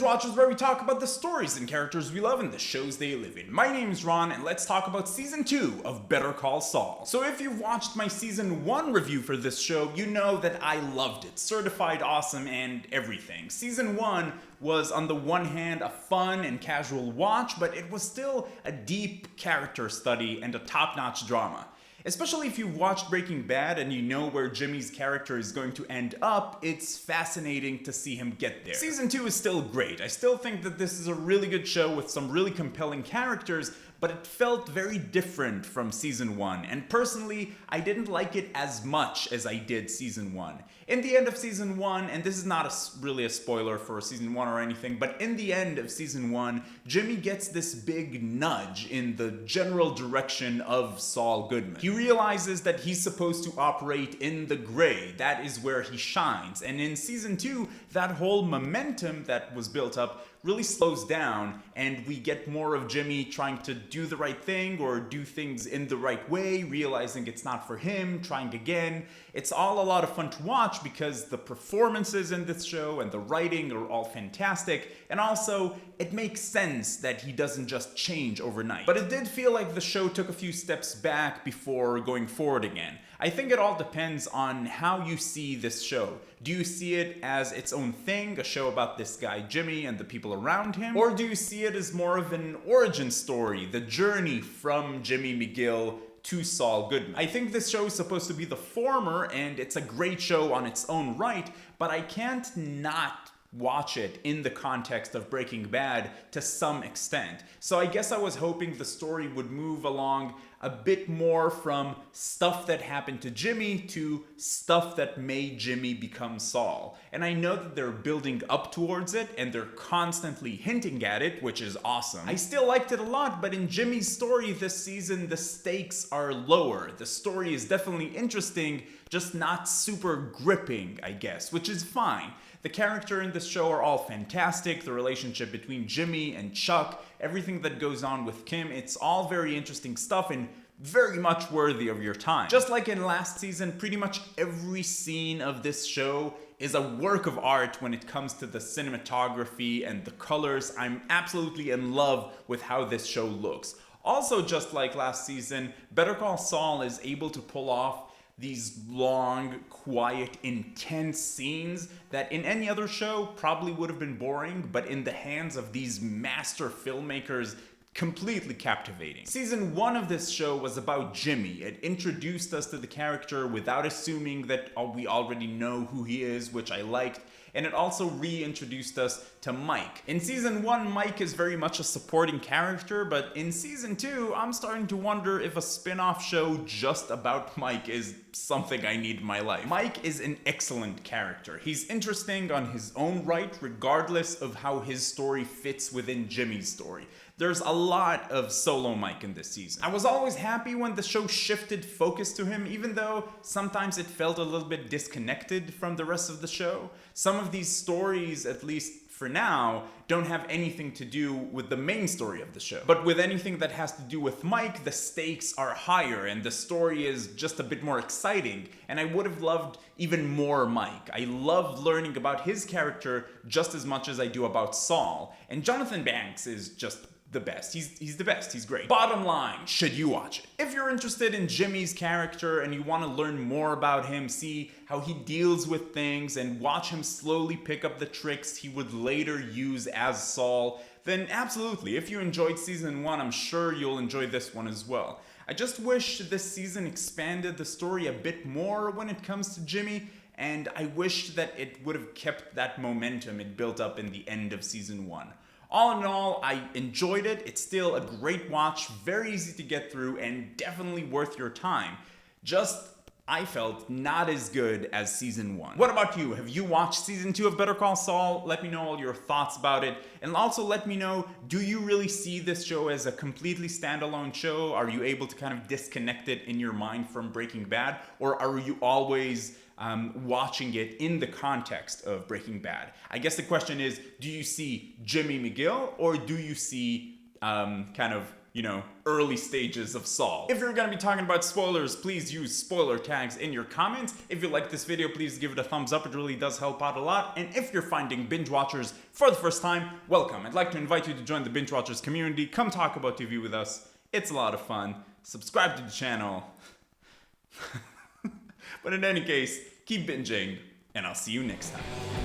Watchers, where we talk about the stories and characters we love and the shows they live in. My name is Ron, and let's talk about Season 2 of Better Call Saul. So if you've watched my Season 1 review for this show, you know that I loved it. Certified awesome and everything. Season 1 was, on the one hand, a fun and casual watch, but it was still a deep character study and a top-notch drama. Especially if you've watched Breaking Bad and you know where Jimmy's character is going to end up, it's fascinating to see him get there. Season 2 is still great. I still think that this is a really good show with some really compelling characters, but it felt very different from Season 1, and personally, I didn't like it as much as I did Season 1. In the end of Season 1, and this is not really a spoiler for Season 1 or anything, but in the end of Season 1, Jimmy gets this big nudge in the general direction of Saul Goodman. He realizes that he's supposed to operate in the gray. That is where he shines. And in Season 2, that whole momentum that was built up really slows down, and we get more of Jimmy trying to do the right thing or do things in the right way, realizing it's not for him, trying again. It's all a lot of fun to watch because the performances in this show and the writing are all fantastic, and also it makes sense that he doesn't just change overnight. But it did feel like the show took a few steps back before going forward again. I think it all depends on how you see this show. Do you see it as its own thing, a show about this guy Jimmy and the people around him? Or do you see it as more of an origin story, the journey from Jimmy McGill to Saul Goodman? I think this show is supposed to be the former, and it's a great show on its own right, but I can't not watch it in the context of Breaking Bad to some extent. So I guess I was hoping the story would move along a bit more from stuff that happened to Jimmy to stuff that made Jimmy become Saul. And I know that they're building up towards it and they're constantly hinting at it, which is awesome. I still liked it a lot, but in Jimmy's story this season, the stakes are lower. The story is definitely interesting, just not super gripping, I guess, which is fine. The characters in this show are all fantastic. The relationship between Jimmy and Chuck, everything that goes on with Kim, it's all very interesting stuff and very much worthy of your time. Just like in last season, pretty much every scene of this show is a work of art when it comes to the cinematography and the colors. I'm absolutely in love with how this show looks. Also, just like last season, Better Call Saul is able to pull off these long, quiet, intense scenes that in any other show probably would have been boring, but in the hands of these master filmmakers, completely captivating. Season 1 of this show was about Jimmy. It introduced us to the character without assuming that we already know who he is, which I liked, and it also reintroduced us to Mike. In Season 1, Mike is very much a supporting character, but in Season 2, I'm starting to wonder if a spin-off show just about Mike is something I need in my life. Mike is an excellent character. He's interesting on his own right, regardless of how his story fits within Jimmy's story. There's a lot of solo Mike in this season. I was always happy when the show shifted focus to him, even though sometimes it felt a little bit disconnected from the rest of the show. Some of these stories, at least for now, don't have anything to do with the main story of the show. But with anything that has to do with Mike, the stakes are higher and the story is just a bit more exciting. And I would have loved even more Mike. I love learning about his character just as much as I do about Saul. And Jonathan Banks is just the best. He's the best. He's great. Bottom line, should you watch it? If you're interested in Jimmy's character and you want to learn more about him, see how he deals with things, and watch him slowly pick up the tricks he would later use as Saul, then absolutely. If you enjoyed Season 1, I'm sure you'll enjoy this one as well. I just wish this season expanded the story a bit more when it comes to Jimmy, and I wish that it would have kept that momentum it built up in the end of Season 1. All in all, I enjoyed it. It's still a great watch, very easy to get through, and definitely worth your time. Just, I felt, not as good as Season 1. What about you? Have you watched Season 2 of Better Call Saul? Let me know all your thoughts about it. And also let me know, do you really see this show as a completely standalone show? Are you able to kind of disconnect it in your mind from Breaking Bad? Or are you always watching it in the context of Breaking Bad? I guess the question is, do you see Jimmy McGill or do you see kind of early stages of Saul. If you're gonna be talking about spoilers, please use spoiler tags in your comments. If you like this video, please give it a thumbs up. It really does help out a lot. And if you're finding binge watchers for the first time, welcome. I'd like to invite you to join the binge watchers community. Come talk about TV with us. It's a lot of fun. Subscribe to the channel. But in any case, keep binging, and I'll see you next time.